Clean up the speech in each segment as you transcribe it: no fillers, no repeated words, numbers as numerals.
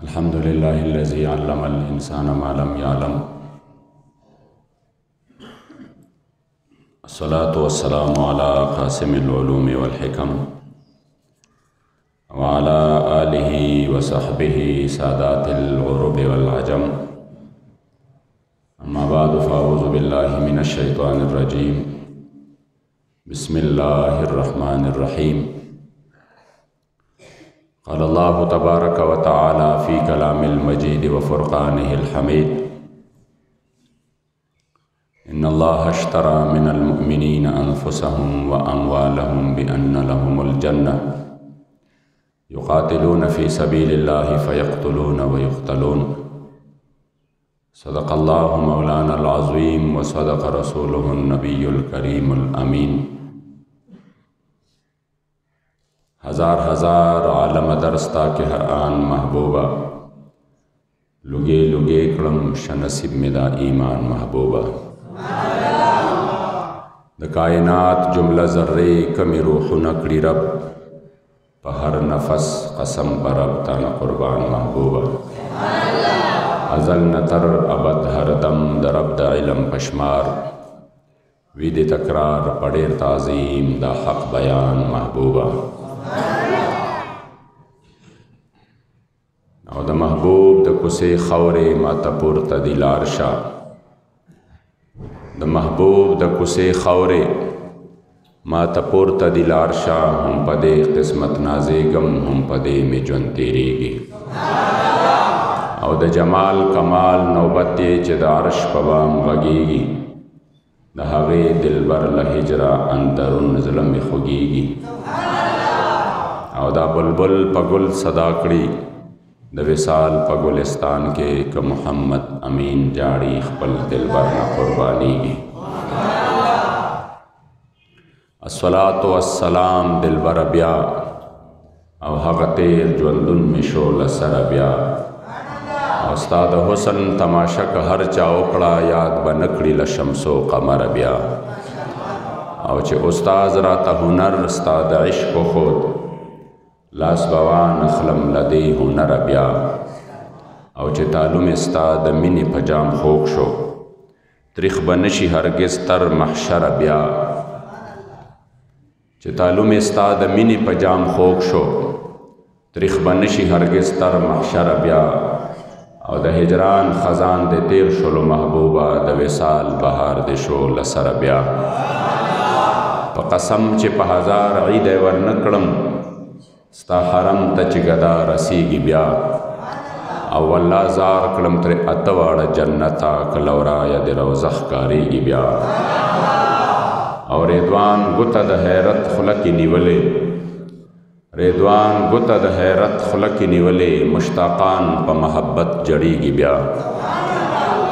अल्हम्दुलिल्लाहिल्लज़ी अल्लमल इंसान मा लम यअलम। अस्सलातु वस्सलामु अला क़ासिमिल उलूमि वल हिकम व अला आलिहि व सहबिहि सादातिल उरुबि वल अजम। अम्मा बअद फ़अऊज़ु बिल्लाहि मिनश शैतानिर रजीम। बिस्मिल्लाहिर रहमानिर रहीम। क़ाल अल्लाहु तबारक व तआला फ़ी कलामिल मजीद व फ़ुरक़ानिहिल हमीद। इन्नल्लाह अश्तरा मिनल मुअमिनीना अनफुसहुम व अम्वालहुम बिअन्न लहुमुल जन्नह युक़ातिलून फ़ी सबीलिल्लाहि फ़यक़्तुलून व युक़्तलून। सदक़ल्लाहु मौलानल अज़ीम व सदक़ रसूलुहुन नबियुल करीमुल अमीन। हज़ार हज़ार आलम दरस्ता के हर आन महबूबा लुगे लुगे कड़म शनसिब मिदा ईमान महबूबा। द कायनात जुमला ज़र्रे कमी रूह नकड़ी रब पहर नफस कसम पर अब ताना कुर्बान महबूबा। अज़ल नतर अबद हर दम दरब द इलम पशमार विद तकरार पड़ेर ताज़ीम दा हक़ बयान महबूबा। और द महबूब द कुसे खौरे माता पुरता दिलारशा। द महबूब द कुसे खौरे माता पुरता दिलारशा। हम पदे किस्मत नाजेगम हम पदे में जुन तेरेगी। और द जमाल कमाल नौबते चदारश पवाम वगेगी। द हवे दिलबर लहिजरा अंतरुन ज़लम खुगेगी। और द बुलबुल पगुल सदाकड़ी द विसाल पगुलिस्तान के क मोहम्मद अमीन जाड़ी खपल दिलबर न कुर्बानीगी। अस्सलातु वस्सलाम दिलबर ब्या और हक़तेर जुंदुन में शोल सरब्या। उस्ताद हुसन तमाशा का हर चाओकड़ा याद बनकड़ी लशमसो कमर ब्या। और चे उस्ताद राता हुनर उस्ताद इश्क खुद लास बवान खलम लदे हुनर ब्या। और चे तालुम उस्ताद मिनी पजाम खोक शो त्रिख बनशी हरगिज़ तर महशर ब्या। चे तालुम उस्ताद मिनी पजाम खोक शो त्रिख बनशी हरगिज़ तर महशर ब्या। और द हिजरान ख़ज़ान दे तेर शुलो महबूबा द विसाल बहार दे शो लसर ब्या। प कसम चे प हज़ार ईद वर नकड़म स्ता हरम तच गदा रसीगी ब्या। अवल्ला ज़ार कलम तरे अतवाड़ जन्नता कलौरा या दिलौज़ख कारेगी ब्या। और रेदवान गुतद हैरत खुलकी निवले रेदवान गुतद हैरत खुलकी निवले मुश्ताकान प महब्बत जड़ीगी ब्या।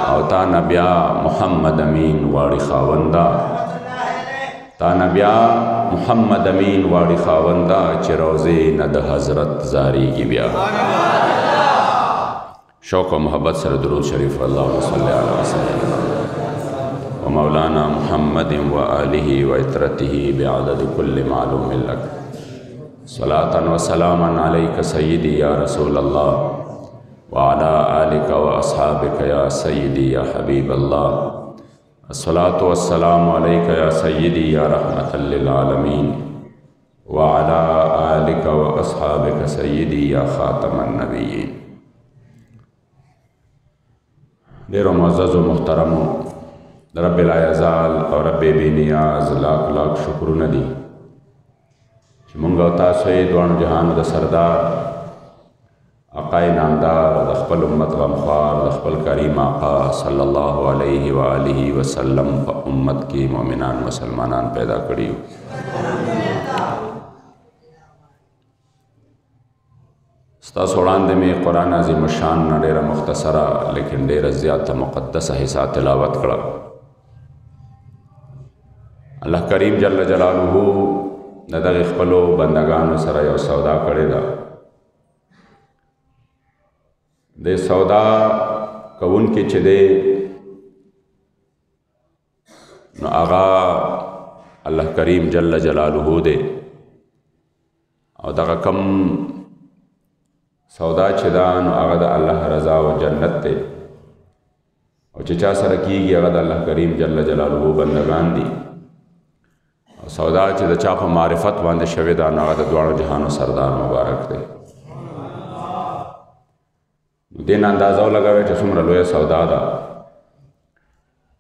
और ताना ब्या मोहम्मद अमीन वाड़ी खावंदा ताना ब्या मोहम्मद अमीन वाड़ी खावंदा चिरोज़े नद हज़रत ज़ारीगी ब्या। शौक़ व मोहब्बत सर दुरूद शरीफ अल्लाहुम्मा सल्लि अला वसल्लम व मौलाना मुहम्मद व आलिहि व इतरतिहि बिअदद कुल्लि मालूमिन लक। सलातन व सलामन अलैका सय्यदी या रसूल अल्लाह व अला आलिका व अस्हाबिका या सय्यदी या हबीब अल्लाह। अस्सलातु वस्सलामु अलैका या सय्यदी या रहमतल लिल आलमीन व अला आलिका व अस्हाबिका सय्यदी या ख़ातमन नबिय्यीन। देर मुअज़्ज़ज़ व मुहतरम रब्बिल आज़ाल और रब्बे बेनियाज़ लाख लाख शुक्र नदी मुंगा तासोए दुआन जहान द सरदार आक़ाए नामदार द ख़पल उम्मत गमख़्वार द ख़पल करीम आक़ा सल्लल्लाहु अलैहि व आलिहि वसल्लम प उम्मत की मोमिनान मुसलमानान पैदा करी। स्ता सोड़ांदे में कुरान अज़ीम शान न डेरा मुख्तसरा लेकिन डेरा ज़्यादा मुक़द्दस हिस्सा तिलावत करा। अल्लाह करीम जल्ल जलालुहु नदग़ ख़पलो बंदगान सरा यो सौदा करे दा। दे सौदा कउन के चदे न आगा अल्लाह करीम जल्ल जलालुहु दे। और दगा कम سودا چې دا نو هغه د الله رضا او جنت دی او چې چا سره کیږي هغه د الله کریم جل جلاله بندگان دي او سودا چې د چا په معرفت باندې شوې ده نو هغه د دواړو جهانو سردار مبارک دی دې نه اندازه ولګوئ چې څومره لویه سودا ده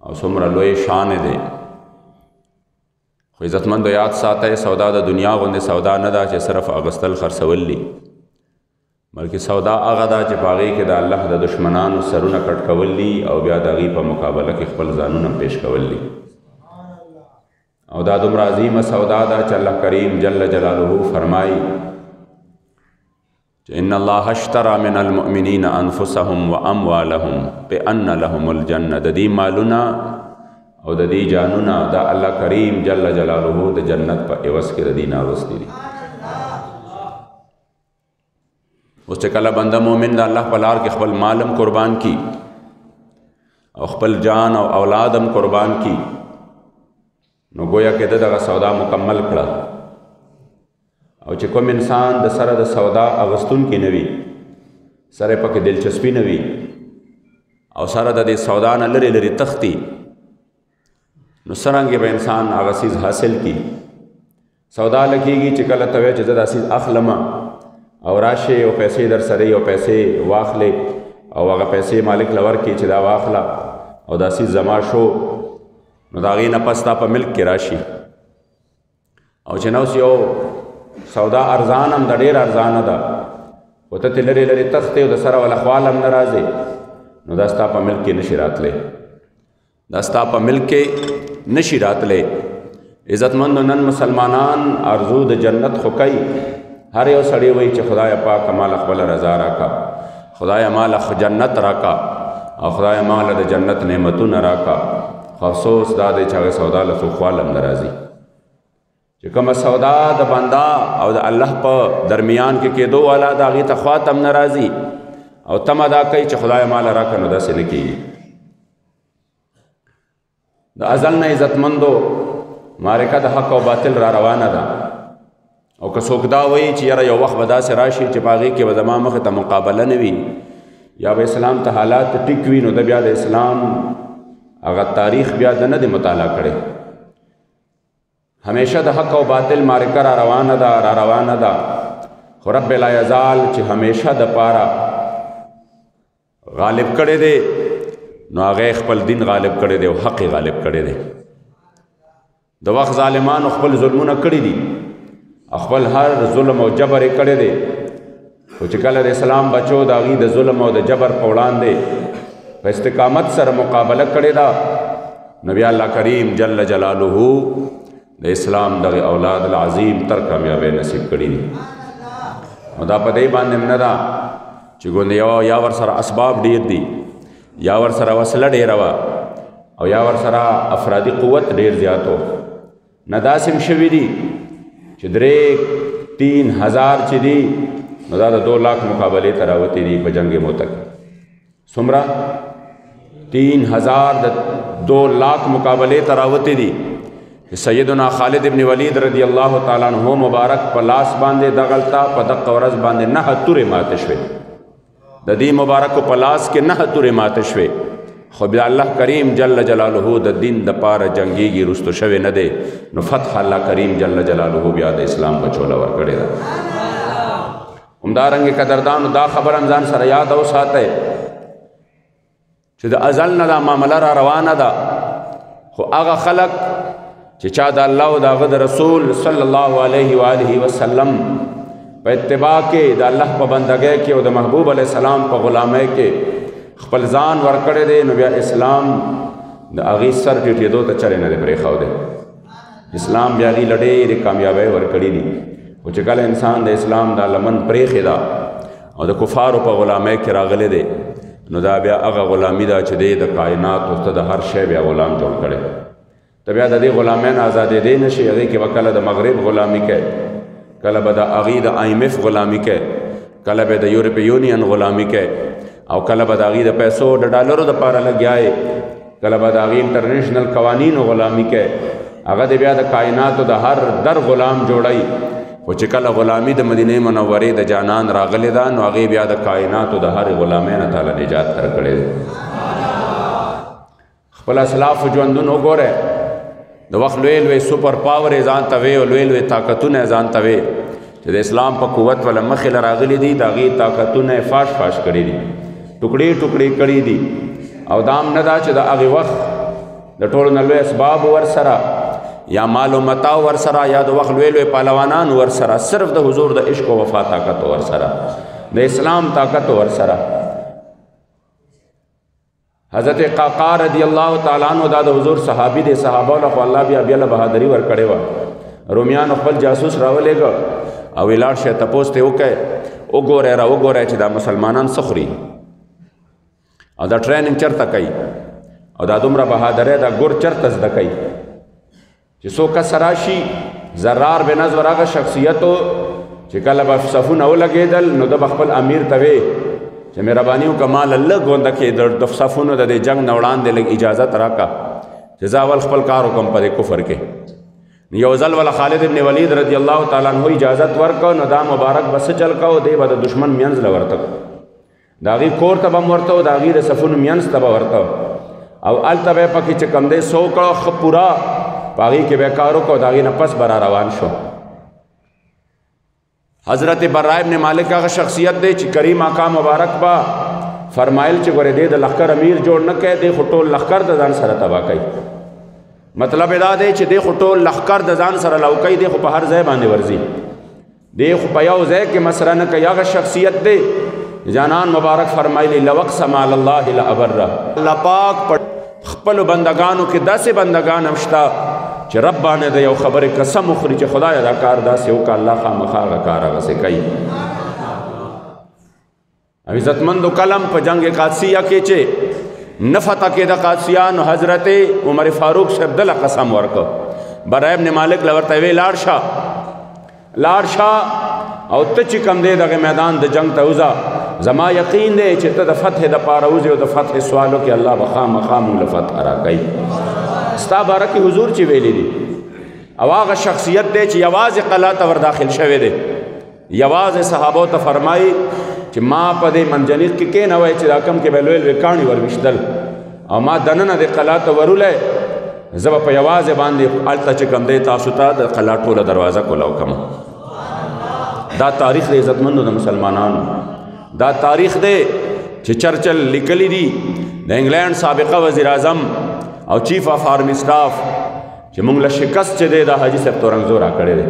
او څومره لوی شان دی خو عزتمندو یاد ساتئ سودا د دنیا غوندې سودا نه ده چې صرف اغوستل خرڅول دي بلکې سودا هغه ده چې په هغې کې د الله د دشمنانو سرونه کټ کول دي او بیا د هغې په مقابله کې خپل ځانونه پیش کول دي او دا دومره عظیمه سودا ده چې الله کریم جل جلاله فرمایي چې ان الله اشترى من المؤمنین انفسهم واموالهم بان لهم الجنه د دې مالونه او د دې جانونه دا الله کریم جل جلاله د جنت په عوض کې د دې نه اغوستي دي اوس چې کله بنده مومن د الله په لار کې خپل مالم قربان کی او خپل جان او اولادم قربان کی نو گویا کې دغه سودا مکمل کړه او چې کوم انسان د سره د سودا اغوستون کې نه وي سره پکې دلچسپي نه وي او سره د دې سودا نه لرې لرې تختی نو څرنګه به انسان هغه څیز حاصل کی سودا لګېږي چې کله ته وایې چې زه دا څیز اخلمه او راشي او پیسې در سره او پیسې واخلې او هغه پیسې مالک لور کې چې دا واخله او دا څیز زما شو نو د هغې نه پس تا په ملک کې راشي او چې نو یو سودا ارزان هم د ډېر ارزانه ده خو ته ترې لرې لرې تښتې او د سره ولا خوال هم نه راځې نو دا ستا په ملک کې نشي راتلی دا ستا په ملک کې نشي راتلی عزتمندو نن مسلمانان ارزو د جنت خو کوي هر یو سړی وایي چې خدای پاک مال خپل رضا راکا خدای مال جنت راکا او خدای مال د جنت نعمتونه راکا خو افسوس دا دی چې هغه سودا له څوک خوال هم نه راځي چې کومه سودا د بنده او د الله په درمیان کې کېدو والا د هغې ته خوات هم نه راځي او تمه دا کوي چې خدای مال راکړه نو داسې نه کېږي د ازل نه عزتمندو معرکه د حق او باطل را روانه ده او که څوک دا وایي چې یاره یو وخت به داسې راشي چې په هغې کې به زما مخې ته مقابله نه وي یا به اسلام ته حالات ټیک وي نو د بیا د اسلام هغه تاریخ بیا د نه دی مطالعه کړی همیشه د حق او باطل معرکه را روانه ده خو رب لا یزال چې همیشه د پاره غالب کړی دی نو هغه خپل دین غالب کړی دی او حق غالب کړی دی د وخت ظالمانو خپل ظلمونه کړي دي خپل هر ظلم او جبر یې کړی دی خو چې کله د اسلام بچو د هغې د ظلم او د جبر په وړاندې په استقامت سره مقابله کړې ده نو بیا الله کریم جل جلاله د اسلام دغه اولاد العظیم تر کامیابی نصیب کړي دي نو دا په دې باندې نه ده چې ګوندې یا ورسره اسباب ډېر دي یا ورسره وسله ډېره وه او یا ورسره افرادي قوت ډېر زیات و نه داسې هم شوي دي چې 3,000 چې دي نو دا د 2 لاک مقابلې ته راوتې دي په جنګ موته کې څومره 3,000 د 2 لاک مقابلې ته راوتې دي سیدنا خالد ابن ولید رضی الله تعالی عنہ مبارک په لاس باندې دغلطه په دغه ورځ باندې 9 تورې ماته شوې د دې مبارک په لاس کې 9 تورې ماته شوې خو بیا الله کریم جل جلاله د دین د پاره جنگيږي رستو شوی نه دی نو فتح الله کریم جل جلاله بیا د اسلام بچوله ورکړی ده همدارنګه قدردانو دا خبر هم ځان سره یاد او ساتئ چې د ازل نه دا معامله را روانه ده خو هغه خلق چې چا د الله او د هغه د رسول صلی الله علیه و آله وسلم په اتباع کې د الله په بندګۍ کې او د محبوب علیه السلام په غلامۍ کې خپل ځان ورکړی دی نو بیا اسلام د هغې سر ټیټېدو ته چرې نه دی پرېښودی اسلام بیا هغې له ډېرې کامیابۍ ورکړي دي خو چې کله انسان د اسلام دا لمن پرېښې ده او د کفارو په غلامۍ کې راغلی دی نو دا بیا هغه غلامي ده چې دی د کائناتو ته د هر شی بیا غلام جوړ کړی ته بیا د دې غلامۍ نه ازادېدی نه شي هغې کې به کله د مغرب غلامي کوي کله به د هغې د IMF غلامي کوي کله به د یورپ یونین غلامي کوي او کله به د هغې د پیسو د ډالرو دپاره لګیا کله به د هغې انټرنیشنل قوانینو غلامي کوي هغه د بیا د کائناتو د هر در غلام جوړی خو چې کله غلامي د مدینې منورې د جانان راغلې ده نو هغې بیا د کائناتو د هرې غلامۍ نه تعالی نجات درکړی دی. خپل اسلافو ژوندون وګورئ، د وخت لوی لوی سپر پاور یې ځان ته وی او لوی لوی طاقتونه یې ځان ته وی چې د اسلام په قوت وله مخې له راغلي دي، د هغې طاقتونه یې فاش فاش کړي دي، ټوکړې ټوکړې کړي دي. او دا هم نه ده چې د هغې وخت د ټولو نه لوی اسباب ورسره یا مال و متاع ورسره یا د وخت لوی لوی پهلوانان ورسره، صرف د حضور د عشق و وفا طاقت ورسره، د اسلام طاقت ورسره. حضرت قعقاع رضی الله تعالی عنہ دا د حضور صحابي دی، صحابه له خو الله بیا له بهادري ورکړې وه. رومیانو خپل جاسوس راولېږه او ویې لاړ شئ تپوس ته وکئ، وګورئ را وګورئ چې دا مسلمانان څه خوري او دا ټریننګ چېرته کوي او دا دومره بهادرۍ دا ګور چېرته زده کوي. چې څو کس راشي زرار بن ازور هغه شخصیت و چې کله به صفونه ولګېدل نو ده به خپل امیر ته وی چې مهرباني وکړه ما له لږ غونده کې د صفونو د دې جنګ نه وړاندې لږ اجازت راکړه چې زه اول خپل کار وکړم په دې کفر کې. یو ځل ولا خالد ابن ولید رضی الله تعالی عنہ اجازت ورکړه نو دا مبارک به څه چل کو دی به د دشمن منځ له ورته د هغې کور ته به هم ورته د هغې د صفونو منځ ته به ورته او هلته به یې پکې چې کوم دی سو کړه ښه پوره په هغې کې به یې کار وکړه او د هغې نه پس به را روان شو. حضرت برا ابن مالک هغه شخصیت دی چې کریم آقا مبارک با فرمایل چې ګورې دی د لښکر امیر جوړ نه کوي، دی خو ټول لښکر د ځان سره تباه کوي. مطلب دا دی چې دی خو ټول لښکر د ځان سره لو کوي، دی خو په هر ځای باندې ورځي، دی خو په یو ځای کې مسره نه کوي. هغه شخصیت دی جانان مبارک فرمایلی لو اقسم علی الله لابره، الله پاک په خپلو بندگانو کې داسې بندگان هم شته چې رب باندې د یو خبرې قسم وخوري چې خدای دا کار داسې وکړه، الله خامخا هغه کار هغسې کوي. او عزتمندو کلم په جنگ قادسیه کې چې نه فتح کېده قادسیانو، حضرت عمر فاروق صاحب دله قسم ورکړ، برا ابن مالک له ورته وی لاړ شه او ته چې کوم دی دغه میدان د جنگ ته وځه، زما یقین دی چې ته د فتح دپاره وځې او د فتح سوال وکړې، الله به خامخا موږ له فتح راکوي. ستا باره کې حضور چې ویلی دي او هغه شخصیت دی چې یوازې قلعه ته ور داخل شوی دی، یوازې صحابو ته فرمایي چې ما په دې منجنیق کې کېنوئ چې دا کم کې به لوی لوی کاڼي ورویشتل او ما دننه د قلعه ته ورولی، زه به په یوازې باندې هلته چې کوم دی تاسو ته د قلعه ټوله دروازه کولاو کړم. دا تاریخ دی عزتمندو د مسلمانانو، دا تاریخ دی چې چرچل لیکلی دي د انګلینډ سابقه وزیر اعظم او چیف آف آرمی سٹاف چې مونږ له شکست چې دی دا حاجي صاحب تورنګزو را کړی دی.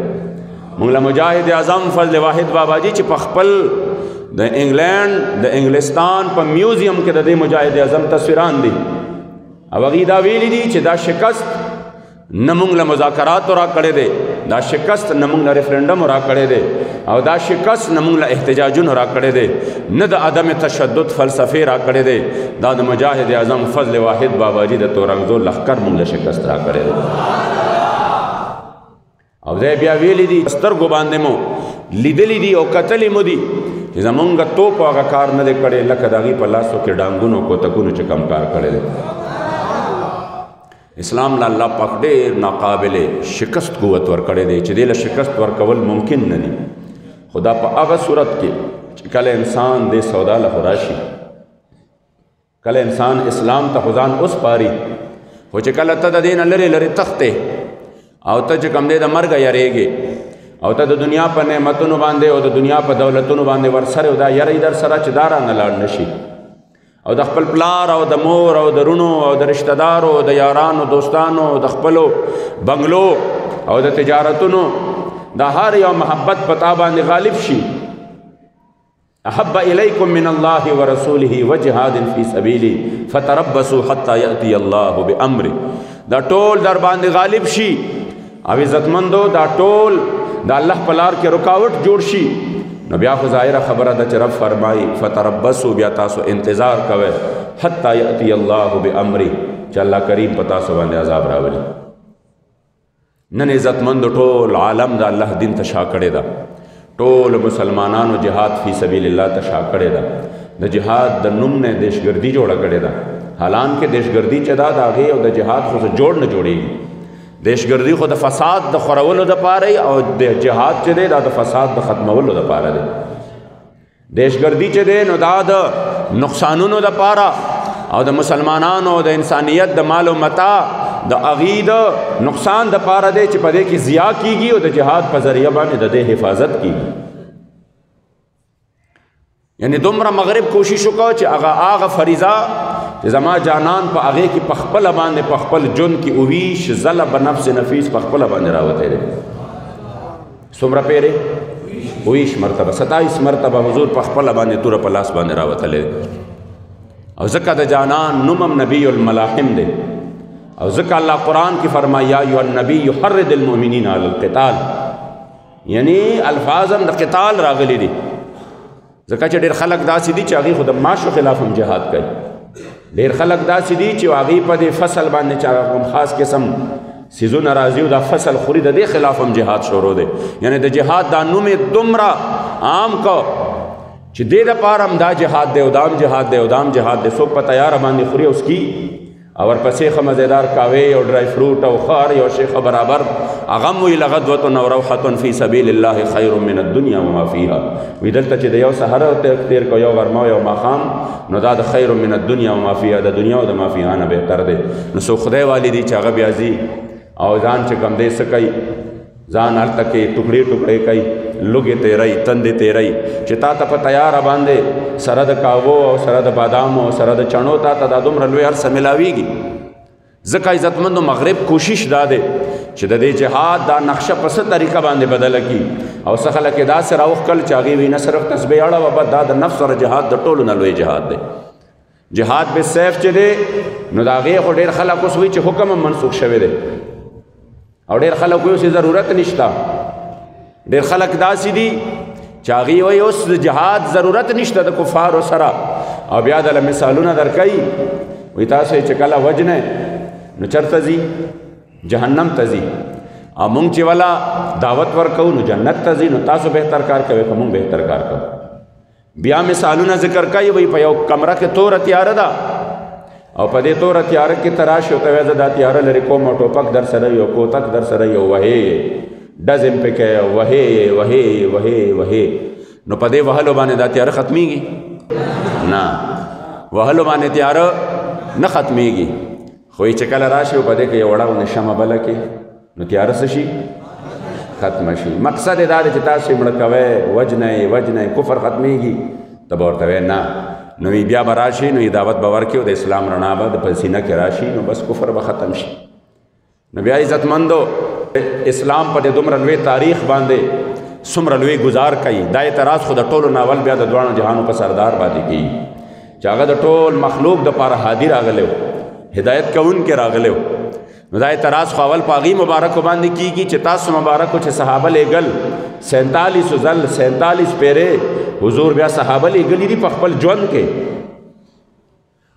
مونږ له مجاهد اعظم فضل واحد بابا جي چې په خپل د انګلینډ د انګلستان په میوزیم کې د دې مجاهد اعظم تصویران دي او هغې دا ویلي دي چې دا شکست نه مونږ له مذاکراتو را کړی دی، دا شکست نه مونږ له ریفرنډم را کړی دی او دا شکست نه مونږ له احتجاجونو را کړی دی، نه د عدم تشدد فلسفې را کړی دی، دا د مجاهد اعظم فضل واحد بابا جي د تورنګزو لښکر مونږ له شکست را کړی دی. او دی بیا ویلی دي سترګو باندې مو لیدلی دي او کتلی مو دي چې زمونږ توپ هغه کار نه دی کړی لکه د هغې په لاسو کې ډانګونو کوتکونو چې کم کار کړی دی. اسلام له الله پاک ډېر ناقابل شکست قوت ورکړی دی چې دې له شکست ورکول ممکن نه دي، خو دا په هغه صورت کې چې کله انسان دې سودا له راشي، کله انسان اسلام ته ځان وسپاري، خو چې کله ته د دې نه لرې لرې تښتې او ته چې کوم دی د مرګه یریږې او ته د دنیا په نعمتونو باندې او د دنیا په دولتونو باندې ورسره او دا یری در سره چې دا رانه لاړ نشي او د خپل پلار او د مور او د رونو او د رشتہ دارو او د یارانو دوستانو د خپلو بنگلو او د تجارتونو دا هر یو محبت پتا باندې غالب شي. احب الیکم من الله ورسوله وجهاد فی سبیله فتربصوا حتى یأتی الله بامره، دا ټول در باندې غالب شي او عزتمندو دا ټول دا الله په لار کې رکاوټ جوړ شي، نو بیا خو ظاهره خبره ده چې رب فرمایي فتربصوا، بیا تاسو انتظار کوئ حتی یأتی الله بامره چې الله کریم په تاسو باندې عذاب راولي. نن عزتمندو ټول عالم د الله دین ته شا کړی ده، ټول مسلمانانو جهاد فی سبیل الله ته شا کړی ده، د جهاد د نوم نه دهشتګردي جوړه کړې ده، حالانکه دهشتګردي چې دا د هغې او د جهاد خو څه جوړ نه جوړېږي، دهشتګردي خو د فساد د خورولو دپاره او د جهاد چې دی دا د فساد د ختمولو دپاره دی. دهشتګردي چې دی نو دا د نقصانونو دپاره او د مسلمانانو د انسانیت د مال و متاع د هغې د نقصان دپاره دی چې په دې کې ضیا کیږي او د جهاد په ذریعه باندې د دې حفاظت کیږي. یعنی دومره مغرب کوشش وکړه چې هغه فریضه چې زما جانان په هغې کې په خپله باندې په خپل ژوند کې اویش ځله به نفس نفیس په خپله باندې راوتی دی. څومره پیرې؟ اویش مرتبه 27 مرتبه حضور په خپله باندې توره په لاس باندې راوتلی دی. او ځکه د جانان نوم نبی الملاحم دی او ځکه الله قرآن کې فرمایي یا ایها النبی حرض المؤمنین علی القتال، یعنی الفاظ هم د قتال راغلی دي. ځکه چې ډېر خلک داسې دي چې هغې خو د معاشو خلاف هم جهاد کوي. ډېر خلک داسې دي چې هغې په دې فصل باندې چې هغه کوم خاص قسم سیزونه راځي او دا فصل خوري د دې خلاف هم جهاد شروع دی. یعنی د جهاد دا نوم یې دومره عام کو چې دې دپاره هم دا جهاد دی او دا هم جهاد دی او دا هم جهاد دی. څوک په تیاره باندې خوري اوس کی او ورپسې ښه مزیدار کاوې او ډرای فروټ او خار یو شی ښه برابر هغه هم وي لغدوة او روحة فی سبیل الله خیر من الدنیا وما فیها. وي دلته چې د یو سحر تیر کو یو غرمه او یو ماښام نو دا د خیر من الدنیا وما فیها د دنیا او د ما فیها نه بهتر دی. نو څوک خدای والی دي چې هغه بیا ځي او ځان چې کوم دی څه کوي ځان هلته کې ټوکړې ټوکړې کوي لوږې تیروي تندې تیروي چې تا ته په تیاره باندې سره د کاوو او سره د بادامو او سره د چڼو تا ته دا دومره لوی هر څه میلاویږي. ځکه عزتمندو مغرب کوشش دا دی چې د دې جهاد دا نقشه په څه طریقه باندې بدله کړي او څه خلک یې داسې راوښکل چې هغې وي نه صرف تسبیح اړوه بس دا د نفس سره جهاد د ټولو نه لوی جهاد دی. جهاد بالسیف چې دی نو د هغې خو ډېر خلک اوس وایي چې حکم هم منسوخ شوی دی او ډېر خلک وایي اوس ضرورت نشته. ډېر خلک داسې دي چې هغې وایي اوس د جهاد ضرورت نشته د کفارو سره او بیا دله مثالونه درکوي وایي تاسو یې چې کله وجنئ نو چېرته ځي؟ جهنم ته ځي. او مونږ چې والا دعوت ورکوو نو جنت ته ځي. نو تاسو بهتر کار کوئ که مونږ بهتر کار کوو. بیا مثالونه ذکر کوي وایي په یو کمره کې توره تیاره ده او په دې توره تیاره کې ته راشي او ته وایې زه دا تیاره لرې کوم او ټوپک در سره یو کوتک در سره یو وهې ډز م پکې وهې وهې وهې وهې نو په دې وهلو باندې دا تیاره ختمیږي؟ نه، وهلو باندې تیاره نه ختمیږي. خو چې کله راشي او په دې کې یو وړه غوندې شمه بله کې نو تیاره څه شي؟ ختمه شي. مقصد یې دا دی چې تاسو یې مړه کوئ وجنئ وجنئ کفر ختمیږي ته به ورته وایې نه. نو بیا به راشي نو دعوت به ورکړي او د اسلام رڼا به د په سینه کې راشي نو بس کفر به ختم شي. نو بیا عزتمندو اسلام په دې دومره لوی تاریخ باندې څومره لوی گزار کوي. دا اعتراض خو د ټولو ناول بیا د دواړو جهانو په سردار باندې کوي چې هغه د ټول مخلوق دپاره هادي راغلی و هدایت کوونکی راغلی و. نو دا اعتراض خو اول په هغې مبارکو باندې کېږي چې تاسو مبارکو چې صحابه لیږل 47 ځل 47 پیرې حضور بیا صحابه لیږلي دي په خپل ژوند کې.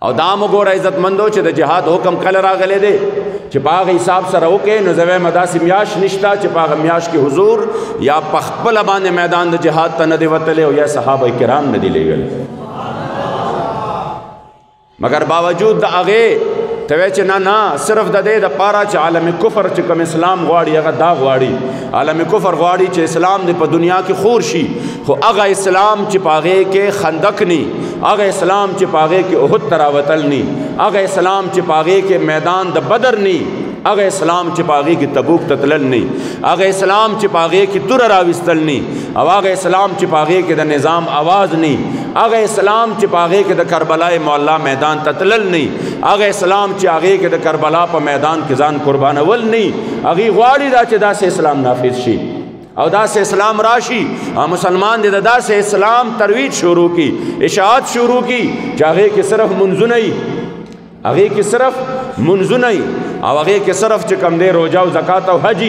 او دا مو ګوره عزتمندو چې د جهاد حکم کله راغلی دی چې په هغه حساب سره وکړې نو زه وایم داسې میاشت نشته چې په هغه میاشت کې حضور یا په خپله باندې میدان د جهاد ته نه دی وتلی او یا صحابه کرام نه دي لیږلي. مگر باوجود د هغې ته وایې چې نه نه صرف د دې دپاره چې عالم کفر چې کوم اسلام غواړي هغه دا غواړي عالم کفر غواړي چې اسلام دې په دنیا کې خور شي خو هغه اسلام چې په هغې کې خندق نی هغه اسلام چې په هغې کې احد ته راوتل نی هغه اسلام چې په هغې کې میدان د بدر نی هغه اسلام چې په هغې کې تبوک ته تلل نی هغه اسلام چې په هغې کې توره راویستل نی او هغه اسلام چې په هغې کې د نظام آواز نی هغه اسلام چې په هغې کې د کربلای معلی میدان ته تلل نی هغه اسلام چې هغې کې د کربلا په میدان کې ځان قربانول نی هغې غواړي دا چې داسې اسلام نافذ شي او داسې اسلام راشي او مسلمان دې د داسې اسلام ترویج شروع کی اشاعت شروع کی چې هغې کې صرف منځونه وي هغې کې صرف منځونه وي او هغې کې صرف چې کوم دی روژه او زکات او حج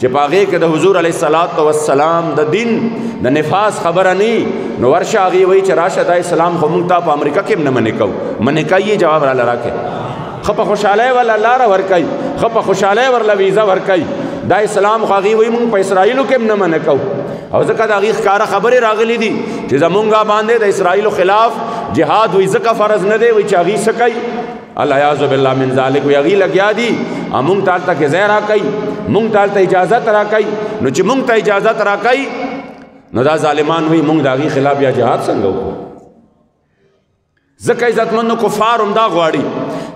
چې په هغې کې د حضور علیه الصلاة والسلام د دین د نفاذ خبره نی نو ورشه هغې وایي چې راشه دا اسلام خو موږ تا په امریکا کې هم نه منې کوو منې کوي جواب راله راکړې ښه په خوشحالۍ ورله لاره ورکوي ښه په خوشحالۍ ورله ویزه ورکوي دا اسلام خو هغې وایي موږ په اسرائیلو کې هم نه منې کوو او ځکه د هغې ښکاره خبرې راغلي دي چې زمونږ باندې د اسرائیلو خلاف جهاد وایي ځکه فرض نه دی وایي چې هغې څه کوي الیاذ بالله من ذلک وایي هغې لګیا دي مونږ ته هلته کې ځای راکوي، مونږ ته هلته اجازت راکوي. نو چې مونږ ته اجازت راکوي نو دا ظالمان وایي مونږ د هغې خلاف بیا جهاد څنګه وکړو؟ ځکه عزتمندو کفار هم دا غواړي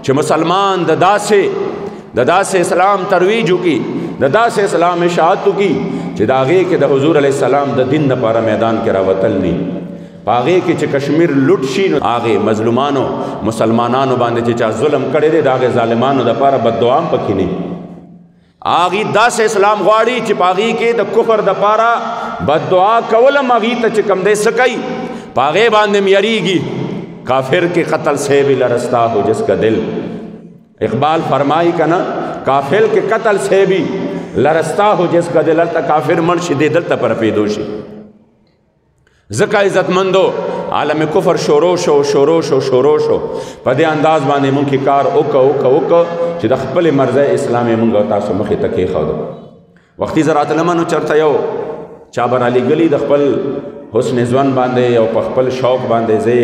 چې مسلمان د داسې اسلام ترویج وکړي، د داسې اسلام اشاعت وکړي چې د هغې کې د حضور علیه السلام د دین دپاره میدان کې راوتل نه وي. په هغې کې چې کشمیر لوټ شي نو هغې مظلومانو مسلمانانو باندې چې چا ظلم کړی دی د هغې ظالمانو دپاره بددعا هم پکې نه وي. هغې داسې اسلام غواړي چې په هغې کې د کفر دپاره بددعا کول هم هغې ته چې کوم دی څه کوي په هغې باندې هم یریږي. کافر کے قتل سے بھی لرزتا ہو جس کا دل، اقبال فرمائی کا نا کافر کے قتل سے بھی لرزتا ہو جس کا دل. التا کافر مرشی دے دلتا پر پیدوشی. زکا عزت مندو عالم کفر شورو شو پا دے انداز باندے مونکی کار اوکا چی دا خپل مرزہ اسلامی مونگا تاسو مخی تکی خودو. وقتی زرات لمنو چرتا یو چابر علی گلی دا خپل حسن ځوان باندې او په خپل شوق باندې زه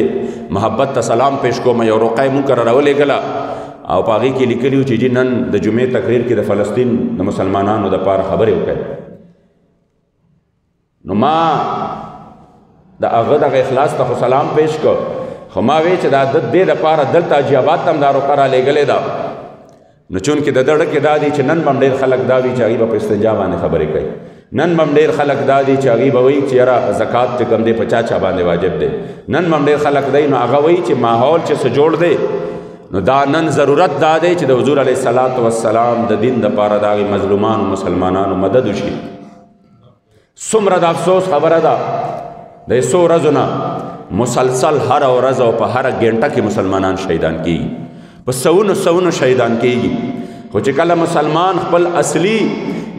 محبت ته سلام پیش کوم. یو رقای مکرر ولېږله او په هغې کې لیکلي وو چې جی نن د جمعې تقریر کې د فلسطین د مسلمانانو دپاره خبرې وکړئ. نو ما د هغه دغه اخلاص ته خو سلام پیش کړ، خو ما وی چې دا د دې دپاره دلته حاجیاباد ته هم دا رقه رالیږلې ده. نو چونکې د ده ډکې دا دي چې نن به هم ډېر خلک دا وي چې هغوی به په استنجا باندې خبرې کوي، نن بم ډیر خلک دا دي چې هغوی به وایي چې یاره زکات چې کوم دی په چا باندې واجب دی. نن بم ډیر خلک دی نو هغه وایي چې ماحول چې څه جوړ دی نو دا نن ضرورت دا دی چې د حضور علیه السلام د دین دپاره د هغې مظلومانو مسلمانانو مدد وشي. څومره د افسوس خبره ده د څو ورځو نه مسلسل هره ورځ او په هره ګنټه کې مسلمانان شهیدان کېږي، په سونو شهیدان کېږي. خو چې کله مسلمان خپل اصلي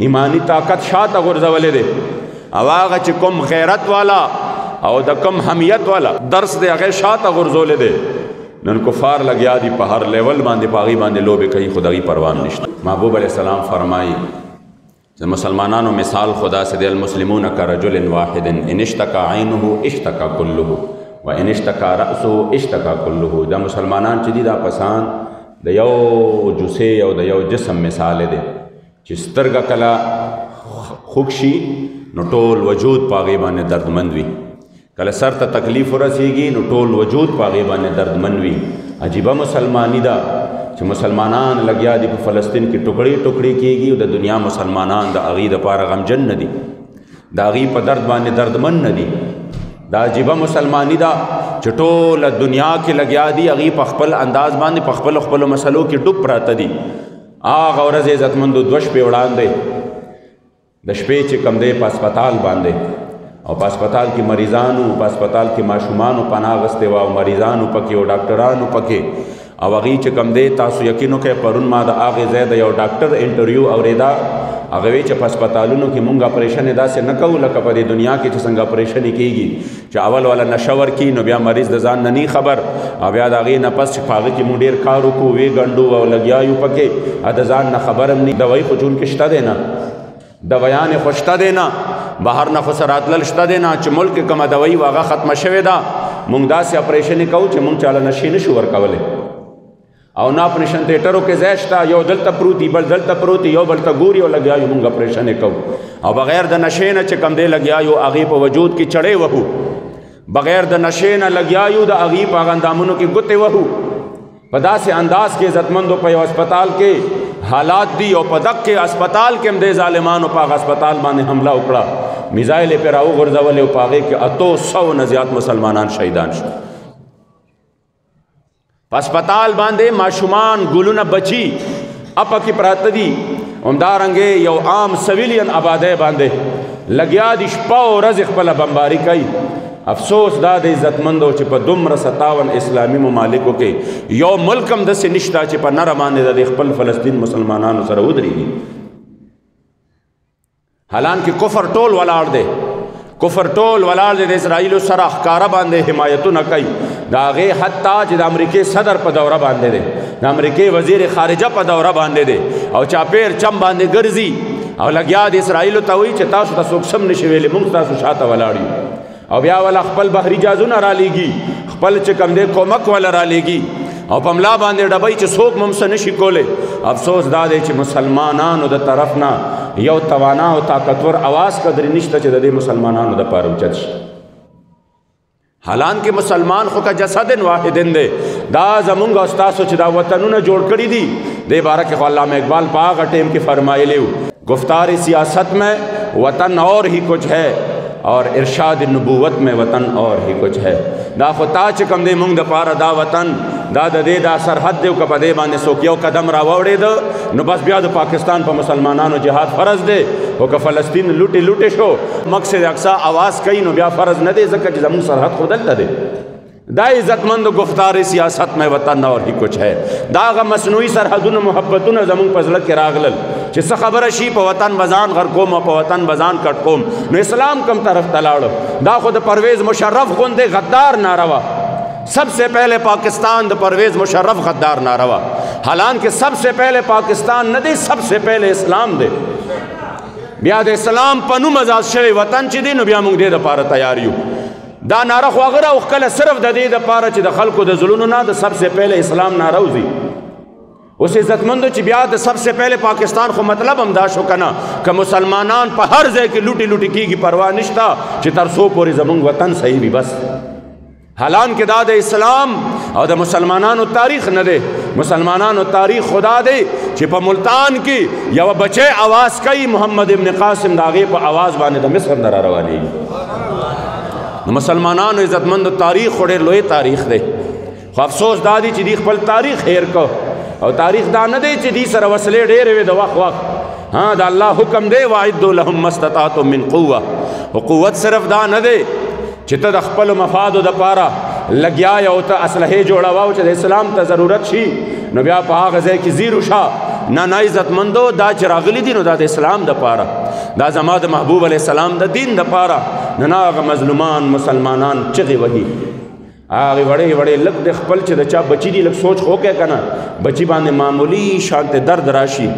ایمانی طاقت شاته غورځولی دی او هغه چې کوم غیرت والا او د کوم حمیت والا درس دی هغې شاته غورځولی دی، نن کفار لګیا دي په هر لیول باندې په هغې باندې لوبې کوي، خو د هغې پروا نشته. محبوب علیه السلام فرمایي چې مسلمانانو مثال خدا سے دی المسلمون کرجل واحد ان اشتکا عینه اشتکا کله و ان اشتکا رأسه اشتکا کله. دا مسلمانان چې دي دا پسان د یو جسې او د یو جسم مثال دی چې سترګه کله خوږ شي نو ټول وجود په هغې باندې دردمند وي، کله سر ته تکلیف ورسیږي نو ټول وجود په هغې باندې دردمند وي. عجیبه مسلمانی ده چې مسلمانان لګیا دي په فلسطین کې ټوکړې کېږي او د دنیا مسلمانان د هغې دپاره غمجن نه دي، د هغې په درد باندې دردمند نه دي. دا عجیبه مسلمانی ده چې ټوله دنیا کې لګیا دي هغې په خپل انداز باندې په خپلو مسلو کې ډوب پراته دي. هغه ورځ عزتمندو 2 شپې وړاندې د شپې چې کوم دی په اسپتال باندې او په اسپتال کې مریضانو په اسپتال کې ماشومانو پناه اخیستې وه او مریضانو پکې او ډاکټرانو پکې او هغې چې کوم دی تاسو یقین وکړئ پرون ما د هغې ځای د یو ډاکټر انټرویو اورېده، هغه وی چې په اسپتالونو کې مونږ اپریشن داسې نه کوو لکه په دې دنیا کې چې څنګه اپریشن کېږي چې اول والا نشه ورکړي نو بیا مریض د ځان نه نی خبر او بیا د هغې نه پس چې په هغه کې مونږ ډېر کار وکړو وی ګنډو او لګیا یو پکې د ځان نه خبر هم نه. دوایي خو چونکې شته دی نه، دوایانې خو شته دی نه، بهر نه خو سره راتلل شته دی نه چې ملک کې کومه دوایي هغه ختمه شوې ده. مونږ داسې اپریشن کوو چې مونږ چاله نشې نشو ورکولی او نه اپریشن تیټرو کې ځای شته، یو دلته پروتي بل دلته پروتي یو بل ته ګوري او لګیا یو مونږ اپریشن یې کوو او بغیر د نشې نه چې کوم دی لګیا یو هغې په وجود کې چړې وهو، بغیر د نشې نه لګیا یو د هغې په هغه اندامونو کې ګوتې وهو. په داسې انداز کې عزتمندو په یو اسپتال کې حالات دي او په دغه اسپتال کې هم د ظالمانو په هغه اسپتال باندې حمله وکړه، میزایل یې پرې راوغورځولې او په هغې کې 800 نه زیات مسلمانان شهیدان شو. اسپتال باندې ماشومان ګلونه بچی اپا کی پراته دي، همدارنګې یو عام سویلین آبادی باندې لګیا دي شپه او ورځ خپله بمباري کوي. افسوس دا د عزتمندو چې په دومره 57 اسلامي ممالکو کې یو ملک هم داسې نشته چې په نره باندې د خپل فلسطین مسلمانانو سره ودرېږي. حالانکه کفر ټول ولاړ دی، کفر ټول ولاړ دی، د اسرائیلو سره ښکاره باندې حمایتونه کوي، د هغې حتی چې د امریکې صدر په دوره باندې دی، د امریکې وزیر خارجه په دوره باندې دی او چاپیر چم باندې ګرځي او لګیا د اسرائیلو ته وایي چې تاسو ته څوک سم نشي ویلی، موږ تاسو شاته ولاړ یو او بیا ولا خپل بحري جازونه رالیږي، خپل چې کوم دی کومک ولا رالیږي او په ملا باندې ډبی چې څوک مم څه نشي کولی. افسوس دا دی چې مسلمانانو د طرف نه یو توانا او طاقتور اواز قدر نشته چې د دې مسلمانانو دپاره اوچت شي. حالان کې مسلمان خو که جسد واحدن دی. دا زمونږ او ستاسو چې دا وطنونه جوړ کړي دي دې باره کې خو علامه اقبال په هغه ټیم کې فرمایلی و گفتار سیاست میں وطن اور ہی کچھ ہے اور ارشاد نبوت میں وطن اور ہی کچھ ہے. دا خو تا چې کوم دی مونږ دپاره دا وطن دا د دې دا سرحد دی او که په دې باندې څوک یو قدم راوړېده نو بس بیا د پاکستان په مسلمانانو جهاد فرض دی. او که فلسطین لوټې شو مقصد اقصا آواز کوي نو بیا فرض نه دی ځکه چې زموږ سرحد خو دلته دی. دا عزتمند گفتار سیاست میں وطن اور ہی کچھ ہے. دا هغه مصنوعي سرحدونه محبتونه زموږ په زړه کې راغلل چې څه خبره شي په وطن بزان غر کوم او په وطن بزان کټ کوم نو اسلام کم طرف ته لاړو. دا خو د پرویز مشرف غوندې غدار ناروا. سب سے پہلے پاکستان د پرویز مشرف غدار ناروا. حالانکہ سب سے پہلے پاکستان نه دی سب سے پہلے اسلام دی. بیا د اسلام په نوم آزاد شوی وطن چې دی نو بیا موږ دې دپاره تیار یو. دا ناره خو هغه راوښکله صرف د دې دپاره چې د خلکو د زړونو نه د سب سے پہلے اسلام ناره وځي. اوس عزتمندو چې بیا د سب سے پہلے پاکستان خو مطلب هم دا شو که نه که مسلمانان په هر ځای کې لوټې کېږي پروا نشته چې تر څو پورې زموږ وطن صحیح وي بس. حالانکه دا د اسلام او د مسلمانانو تاریخ نه دی. مسلمانانو تاریخ خدا دی چې په ملتان کې یو بچی آواز کوي محمد ابن قاسم د هغې په آواز باندې د مصر نه را روانېږي. نو مسلمانانو عزتمندو تاریخ خو ډېر لوی تاریخ دی. خو افسوس دا دی چې دوی خپل تاریخ هیر کو او تاریخ دا نه دی چې دوی سره وسلې ډېرې وې د وخت ها د الله حکم دی واعدوا لهم ما استطعتم من قوه. او قوت صرف دا نه دی چې ته د خپلو مفادو دپاره لګیا یې او ته اسلحې جوړوه او چې د اسلام ته ضرورت شي نو بیا په هغه ځای کې زیرو شه. نه عزتمندو دا چې راغلي دي نو دا د اسلام دپاره دا زما د محبوب علیه السلام د دین دپاره. نه هغه مظلومان مسلمانان چغې وهي هغې وړې لږ د خپل چې د چا بچي دي لږ سوچ خو کوې که نه بچي باندې معمولی شانت درد راشي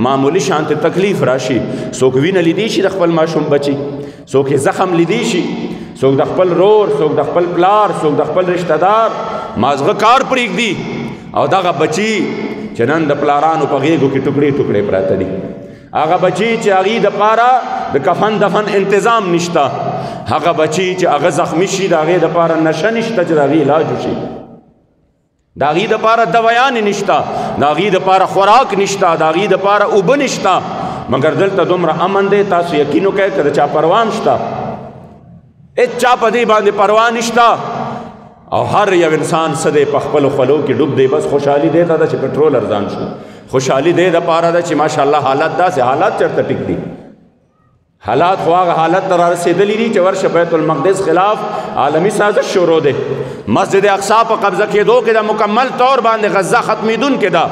معمولی شانت تکلیف راشي. څوک وینه لیدی شي د خپل ماشوم بچي څوک زخم لیدی شي څوک د خپل رور څوک د خپل پلار څوک د خپل رشتہ دار مازغه کار پرېږدي او دغه بچي چې نن د پلارانو په غېږو کې ټوکړې ټوکړې پراته دي. هغه بچي چې هغې دپاره د کفن دفن انتظام نشته. هغه بچي چې هغه زخمی شي د هغې دپاره نشه نشته چې د هغې علاج وشي. د هغې دپاره دوایانې نشته د هغې دپاره خوراک نشته د هغې دپاره اوبه نشته. مګر دلته دومره امن دی تاسو یقین وکړئ که د چا پروا هم شته هېڅ چا په دې باندې پروا نشته. او هر یو انسان څه دی په خپلو خولو کې ډوب دی. بس خوشحالي دی ته ده چې پټرول ارزان شو. خوشحالي دی دپاره ده چې ماشاءالله حالات داسې حالات چېرته ټیک دي. حالات خو هغه حالت ته را رسېدلي دي چې ورشه بیت المقدس خلاف عالمي سازش شروع دی. مسجد اقصا په قبضه کېدو کې د مکمل طور باندې غزه ختمېدونکې ده.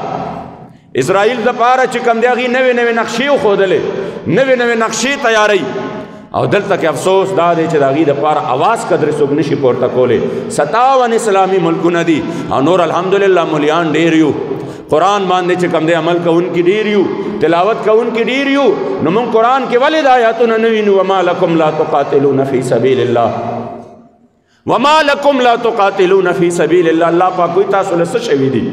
اسرائیل دپاره چې کوم دی هغې نوې نقشې وښودلې نوې نقشې تیاروي. او دلته کې افسوس دا دی چې د هغې دپاره اواز قدرې څوک نشي پورته کولی. 57 اسلامي ملکونه دي او نور الحمدلله ملیان ډېر یو. قرآن باندې چې کوم دی عمل کوونکي ډېر یو تلاوت کوونکي ډېر یو. نو موږ قرآن کې ولې د آیاتونه نه وینو وما لکم لا تقاتلون فی سبیل الله وما لکم لا تقاتلون فی سبیل الله. الله پاک وایي تاسو له څه شوي دي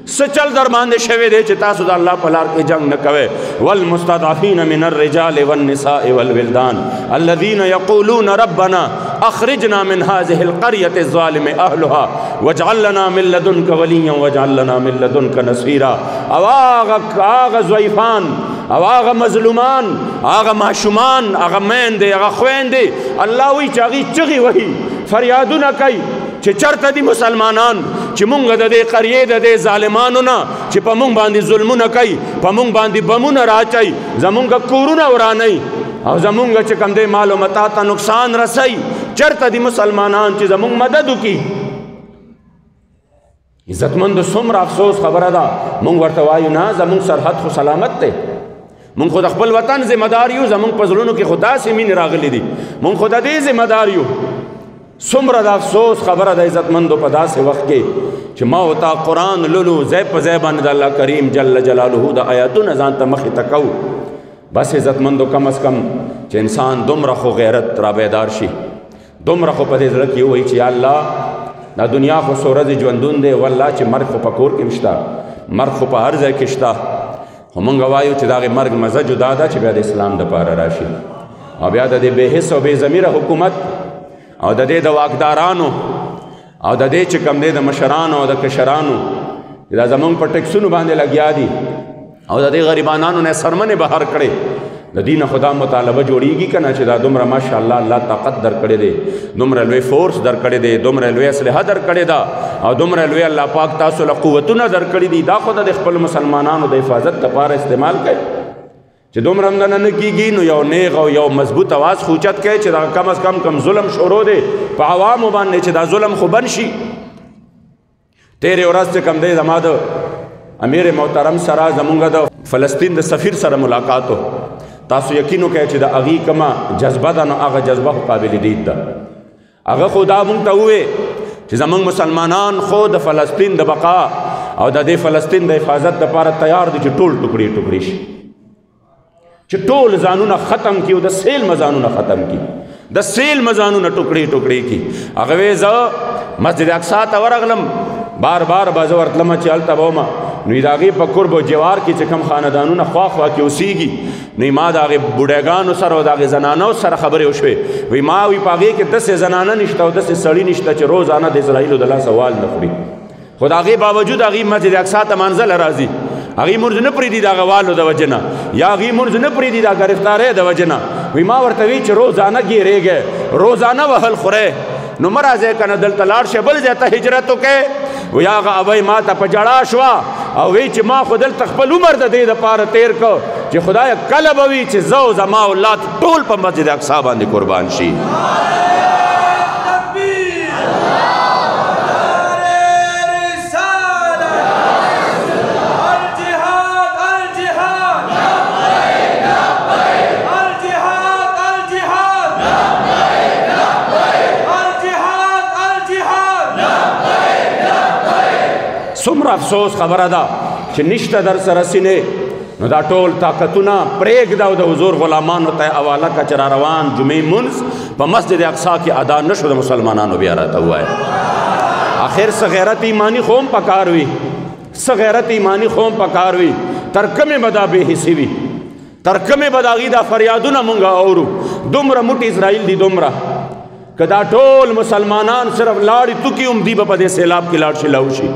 څه چل در باندې شوی دی چې تاسو د الله په لار کې جنگ نه کوئ. والمستضعفین من الرجال والنساء والولدان الذین یقولون ربنا اخرجنا من هذه القرية الظالم اهلها واجعل لنا من لدنك وليا واجعل لنا من لدنك نصيرا. او هغه ضعیفان او هغه مظلومان هغه ماشومان هغه میندې هغه خویندې الله وایي چې هغې چغې وهي فریادونه کوي چې چرته دي مسلمانان چې مونږ د دې قریې د دې ظالمانو نه چې په مونږ باندې ظلمونه کوي په مونږ باندې بمونه راچوي زمونږ کورونه ورانوي او زمونږ چې کوم دی مال و متاع ته نقصان رسوي. چرته دي مسلمانان چې زمونږ مدد وکړي. عزتمندو څومره افسوس خبره ده مونږ ورته وایو نه زمونږ سرحد خو سلامت دی. مونږ خو د خپل وطن ذمه دار یو. زمونږ په زړونو کې خو داسې مینې راغلي دي مونږ خو د دې ذمه دار یو. څومره د افسوس خبره د عزتمندو په داسې وخت کې چې ما او تا قرآن لولو ځای په ځای باندې د الله کریم جل جلاله د آیاتونه ځان ته مخې ته کوو. بس عزتمندو کم از کم چې انسان دومره خو غیرت را بیدار شي دومره خو په دې زړه کې ووایي چې یا الله دا دنیا خو څو ورځې ژوندون دی والله چې مرګ خو په کور کې هم شته مرګ خو په هر ځای کې شته خو مونږ وایو چې د هغې مرګ مزه جدا ده چې بیا د اسلام دپاره راشي او بیا د دې بې حس او بې ضمیره حکومت او د دې د واکدارانو او د دې چې کوم دی د مشرانو او د کشرانو دا زمونږ په ټکسونو باندې لګیا دي او د دې غریبانانو نه سرمنې بهر کړې د دې نه خدا مطالبه جوړیږي که نه چې دا دومره ماشاءالله الله طاقت در کړی دی دومره لوی فورس در کړی دی دومره لوی اسلحه در کړې ده او دومره لوی الله پاک تاسو له قوتونه در کړي دي دا خو د خپل مسلمانانو د حفاظت لپاره استعمال کوي چې دومره هم نه کېږي نو یو نیغ او یو مضبوط اواز خو اوچت کوي چې دا کم از کم ظلم شروع دی په عوامو باندې چې دا ظلم خو بند شي تیرې ورځ چې کوم دی زما د امیر محترم سره زمونږ د فلسطین د سفیر سره ملاقات و تاسو یقین وکړئ چې د هغې کومه جذبه ده نو هغه جذبه خو قابل دید ده هغه خو دا مونږ ته ووې چې زمونږ مسلمانان خو د فلسطین د بقا او د دې فلسطین د حفاظت دپاره تیار دي چې ټول ټوکړي ټوکړي شي چې ټول ځانونه ختم کړي او د سیل مزانونه ختم کړي د سیل مزانونه ټوکړي ټوکړي کړي هغه وې زه مسجد اقصی ته ورغلم بار بار به زه ورتلمه چې هلته به ومه نو د هغې په قرب و جوار کې چې کوم خاندانونه خوا خوا کې اوسېږي نو ما د هغې بوډیګانو سره او د هغې زنانو سره خبرې وشوې وایي ما وایي په هغې کې داسې زنانه نشته او داسې سړي نشته چې روزانه د اسرائیلو د لاسه وال نه خوري خو د هغې باوجود هغې مسجد اقصی ته منزله راځي هغې مونځ نه پرېږدي د هغه والو د وجې نه یا هغې مونځ نه پرېږدي د ګرفتارۍ د وجې نه وایي ما ورته وایي چې روزانه ګیرېږئ روزانه وهل خورئ نو مه راځئ که نه دلته لاړ شئ بل ځای ته هجرت وکئ وایي هغه ابۍ ما ته په جړا شوه او وی چې ما خو دلته خپل عمر د دې دپاره تیر کړ چې خدایه کله به وي چې زه او زما اولاد ټول په مسجد اقصی باندې قربان شي څومره افسوس خبره ده چې نشته در سره سینې نو دا ټول طاقتونه پرېږده او د حضور غلامانو ته حواله کړه چې را روان جمعې مونځ په مسجد اقصی کې ادا نه شو د مسلمانانو بیا راته ووایه آخر څه غیرت ایماني خو هم پکار وي څه غیرت ایماني خو هم پکار وي تر کومې به دا بې حسي وي تر کومې به د هغې دا فریادونه مونږ اورو دومره موټ اسرائیل دي دومره که دا ټول مسلمانان صرف لاړې توکي هم دي به په دې سیلاب کې لاړ شي لاو شي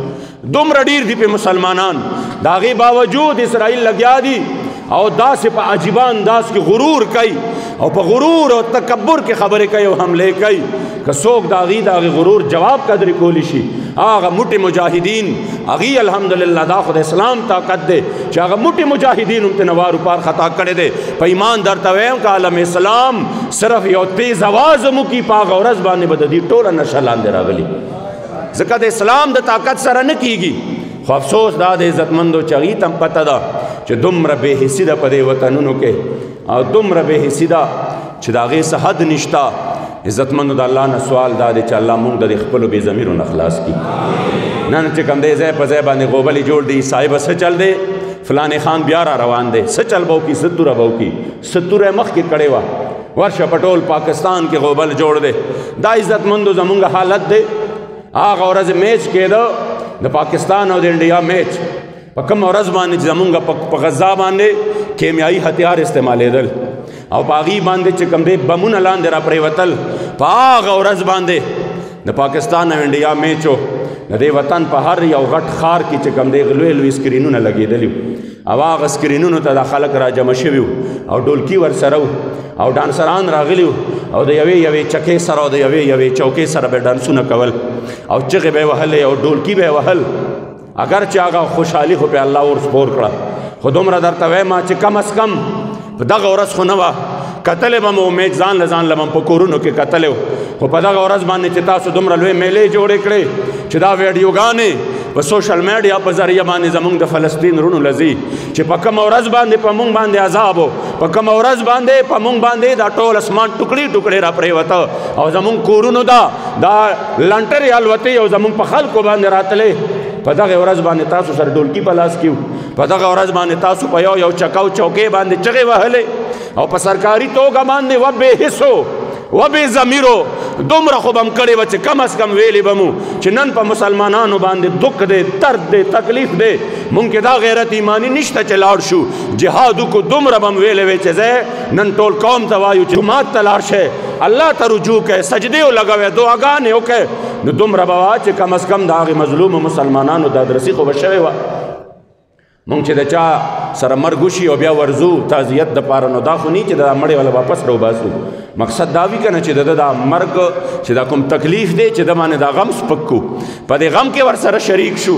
دومره ډیر دي په مسلمانان د هغې باوجود اسرائیل لګیا دي او داسې په عجیبه انداز کې غرور کوي او په غرور او تکبر کې خبرې کوي او حملې کوي که څوک د هغې د هغې غرور جواب قدرې کولی شي هغه موټې مجاهدین هغې الحمدلله دا خو د اسلام طاقت دی چې هغه موټې مجاهدین هم ترې وار پار خطا کړی دی په ایمان درته وایم که عالم اسلام صرف یو تیز اواز هم وکړي په هغه ورځ باندې به د دې ټوله نشه لاندې راغلي ځکه د اسلام د طاقت سره نه کیږي خو افسوس دا د عزتمندو چې هغې ته هم پته ده چې دومره بې حسي ده په دې وطنونو کې او دومره بې حسي ده چې د هغې څه حد نشته عزتمندو د الله نه سوال دا دی چې الله مونږ د خپلو بې ضمیرو نه خلاص کړي نن چې کوم دی ځای په ځای باندې غوبلې جوړ دی صاحبه څه چل دی فلانې خان بیا را روان دی څه چل به وکړي څه توره به وکړي څه توره مخکې کړې وه ورشه په ټول پاکستان کې غوبل جوړ دی دا عزتمندو زمونږ حالت دی هغه ورځ میچ کېده د پاکستان او د انډیا میچ په کومه ورځ باندې چې زمونږ په غزه باندې کیمیایي هتیار استعمالېدل او په هغې باندې چې کوم دی بمونه لاندې را پرېوتل په هغه ورځ باندې د پاکستان او انډیا میچ و د دې وطن په هر یو غټ ښار کې چې کوم دی لوی لوی سکرینونه لګېدلي وو او هغه سکرینونو ته دا خلک را جمع شوي وو او ډولکي ورسره وو او ډانسران راغلي وو او د یوې چکې سره او د یوې چوکۍ سره به ډانسونه کول او چغې به یې وهلې او ډولکي به یې وهل اگر چې هغه خوشحالي خو پې الله ورسپور کړه خو دومره درته وایم چې کم از کم په دغه ورځ خو نه وه کتلې به مو میچ ځان له ځان له په کورونو کې کتلې و خو په دغه ورځ باندې چې تاسو دومره لوی میلې جوړې کړې چې دا ویډیوګانې په سوشل میډیا په ذریعه باندې زمونږ د فلسطین رونو لځي چې په کومه ورځ باندې په مونږ باندې عذاب و په کومه ورځ باندې په مونږ باندې دا ټول اسمان ټوکړي ټوکړي را پرېوته او زمونږ کورونو دا لنټرې الوتې او زمونږ په خلکو باندې راتلې په دغه ورځ باندې تاسو سره ډولکي په لاس کې په دغه ورځ باندې تاسو په یو چکاو چوکۍ باندې چغې وهلې او په سرکاري توګه باندې و بې حسو و بې ضمیرو دومره خو به م کړې وه چې کم از کم ویلې به مو چې نن په مسلمانانو باندې دک دی درد دی تکلیف دی مونږ کې دا غیرت ایمانی نشته چې لاړ شو جهاد وکړو دومره به م ویلې وې چې زه نن ټول قوم ته وایو چې جومات ته لاړ شئ الله ته رجوع کوئ سجدې ولګوئ دعاګانې وکړئ نو دومره به وه چې کم از کم د هغې مظلومو مسلمانانو دادرسي خو به شوې وه مونږ چې د چا سره مرګ وشي او بیا ورځو تعزیت دپاره نو دا خو نه چې دا مړی والا واپس راوباسو مقصد دا وي که نه چې د دا مرګ چې دا کوم تکلیف دی چې د باندې دا غم سپک کو په دې غم کې ورسره شریک شو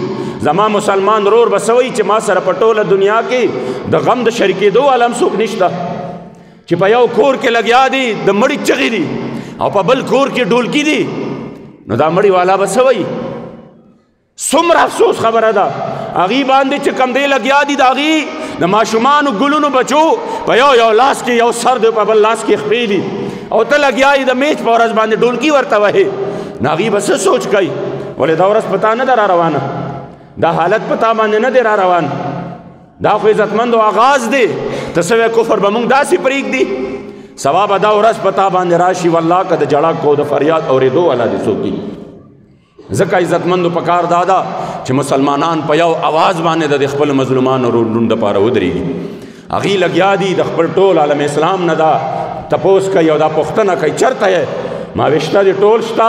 زما مسلمان رور به څه وایي چې ما سره په ټوله دنیا کې د غم د شریکېدو والا هم څوک نشته چې په یو کور کې لګیا دي د مړي چغې دي او په بل کور کې ډولکي دي نو دا مړي والا به څه وایي څومره افسوس خبره ده هغې باندې چې کم دی لګیا دي د هغې د ماشومانو ګلونو بچو په یو لاس کې یو سر دی په بل لاس کې خپې دي او ته لګیا یې د میچ په ورځ باندې ډولکي ورته وهې نو هغې به څه سوچ کوي ولې دا ورځ په تا نه ده را روانه دا حالت په تا باندې نه دی را روان دا خو عزتمندو آغاز دی ته څه کفر به مونږ داسې پرېږدي سبا به دا ورځ په تا باندې راشي والله که د جړا کو د فریاد اورېدو والا دې څوک دي ځکه عزتمندو په کار دا ده چې مسلمانان په یو اواز باندې د خپل مظلومانو رونډ دپاره ودرېږي هغې لګیا دي د خپل ټول عالم اسلام نه دا تپوس کوي او دا پوښتنه کوي چېرته یې ما ویشته دي ټول شته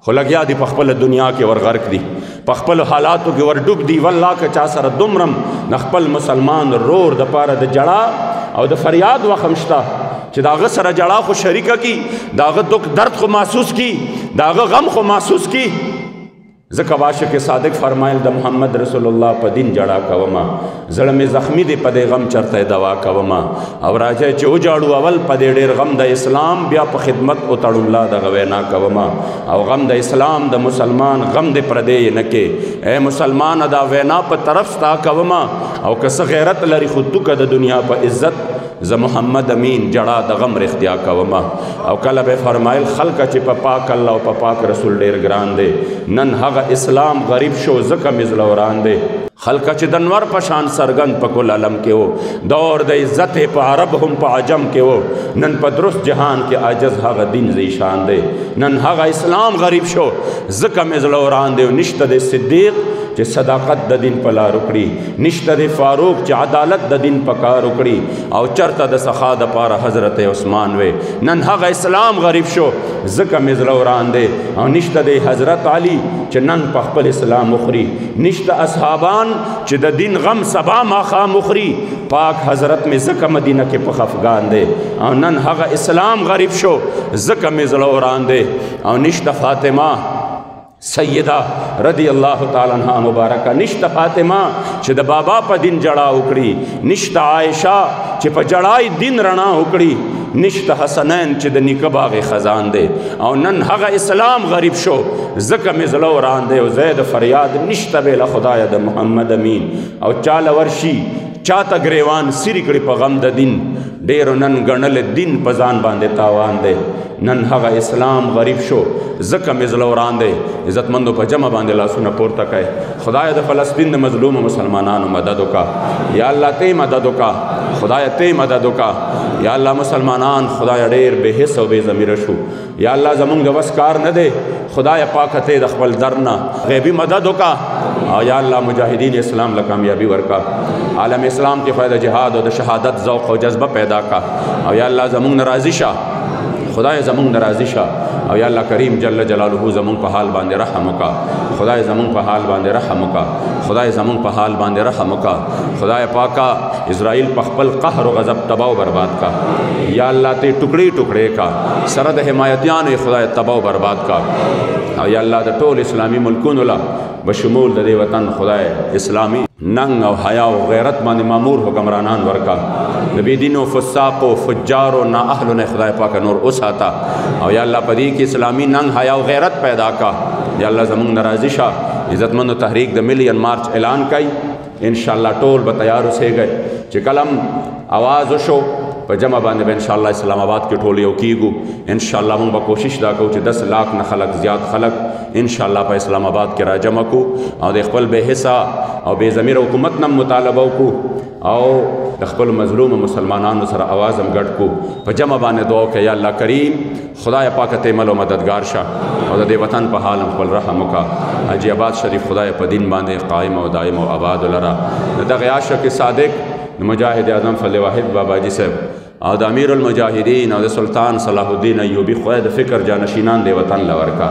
خو لګیا دي په خپله دنیا کې ورغرق دي په خپلو حالاتو کې ورډوب دي والله که چا سره دومرم د خپل مسلمان رور دپاره د جړا او د فریاد وخت هم شته چې د هغه سره جړا خو شریکه کي د هغه دک درد خو محسوس کی د هغه غم خو محسوس کی ځکه عاشق صادق فرمایل د محمد رسول الله په دین جړا کومه زړه مې زخمی دی په دې غم چرته دوا کومه او راځي چې وجاړو اول په دې ډېر غم د اسلام بیا په خدمت او تړ الله د غوینا کومه او غم د اسلام د مسلمان غم دې پردې نه کې اے مسلمان دا وینا په طرف ستا کومه او که غیرت لري خود تو د دنیا په عزت ز محمد امین جړا د غم رختیا کومه او کله به فرمایل خلک چې په پاک الله او په پاک رسول ډیر ګران دی نن هغه اسلام غریب شو زکه مزل وران دی خلک چې د نور په شان سرګند په کل عالم کې وو دور د عزت په عرب هم په عجم کې وو نن په درست جهان کې عاجز هغه دین زی شان دی نن هغه اسلام غریب شو زکه مزل وران دی نشته د صدیق چې صداقت د دین په لار وکړي نشته د فاروق چې عدالت د دین په کار وکړي او چرته د سخا د پاره حضرت عثمان وې نن هغه اسلام غریب شو ځکه مزله وران دی او نشته د حضرت علی چې نن په خپل اسلام مخري نشته اصحابان چې د دین غم سبا ماښام مخري پاک حضرت میں ځکه مدینه کې په خفګان دی او نن هغه اسلام غریب شو ځکه مزله وران دی او نشته فاطمه سیدہ رضی اللہ تعالی عنہ مبارکہ نشته فاطمه چې د بابا په دین جړا وکړي نشته عائشہ چې په جړای دین رڼا وکړي نشته حسنین چې د نیکه باغ خزان دی او نن هغه اسلام غریب شو ځکه مزله وران دی او زید فریاد نشته بېله خدایه د محمد امین او چاله ورشي چاته ګریوان سری کړي په غم د دین ډیرو نن ګڼل دین په ځان باندې تاوان دی نن هغه اسلام غریب شو ځکه مزله وران دی عزتمندو په جمع باندې لاسونه پورته کړئ خدای د فلسطین د مظلوم مسلمانانو مدد وکړه یا الله ته مدد وکړه خدای ته مدد وکړه یا الله مسلمانان خدای ډیر بے حس او بے ضمیر شو یا الله زمونږ د وس کار نه دی خدای پاک ته د خپل درنه غیبی مدد وکړه او یا الله مجاهدین اسلام له کامیابی ورکړه عالم اسلام کې فائدہ جهاد او د شهادت ذوق او جذبه پیدا کا او یا الله زمونږ ناراضي شه خدای زمونږ ناراضي شه او یا الله کریم جل جلاله زمونږ په حال باندې رحم وکړه خدای زمونږ په حال باندې رحم وکړه خدای زمونږ په حال باندې رحم وکړه خدای پاکا اسرائیل په خپل قهر او غضب تباہ او برباد کا یا الله ته ټوکړي ټوکړي کا سره د حمایتیانو خدای تباہ او برباد کا او یا الله د ټول اسلامي ملکونو لا بشمول د دې وطن خدای اسلامي ننګ او حیا او غیرت باندې مامور حکمرانان ورکا د بی دینو فساق او فجار او نااهل نه خدای پاک نور اوساتا او یا الله پدې کې اسلامي ننګ حیا او غیرت پیدا کا یا الله زمونږ ناراضي شه عزتمندو تحریک د ملین مارچ اعلان کړي ان شاء الله ټول به تیار اوسېږئ چې کلم आवाज وشو په جمع باندې به انشاءالله اسلام آباد کې ټول یو کیږو انشاءالله موږ به کوشش دا کوو چې 10 لاک نه خلک زیات خلک انشاءالله په اسلام آباد کې راجمع کو او د خپل بې حصه او بې ضمیر حکومت نه مطالبه وکړو او د خپل مظلوم مسلمانانو سره आवाज هم ګډ کو په جمع باندې دعا وکړه یا الله کریم خدای پاک ته مل او مددگار شه او د دې وطن په حال خپل رحم وکړه حاجی آباد شریف خدای په دین باندې قائم او دائم او آباد ولرا دغه عاشق صادق مجاهد اعظم فضل واحد بابا جی صاحب او د امیر المجاهدین او د سلطان صلاح الدین ایوبی خدای د فکر جانشینان دی وطن لورکا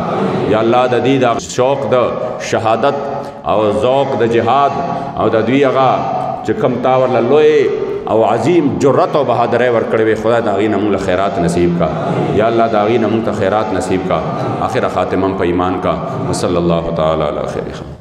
یا الله د دې د شوق د شهادت او ذوق د جهاد او د دوی هغه چې کم تاور لوی او عظیم جرأت او بہادرۍ ورکړې وي خدای د هغې نه موږ له خیرات نصیب کا یا الله د هغې نه موږ ته خیرات نصیب کا آخره خاتمه په ایمان کا وصلی الله تعالی علی خیر خلق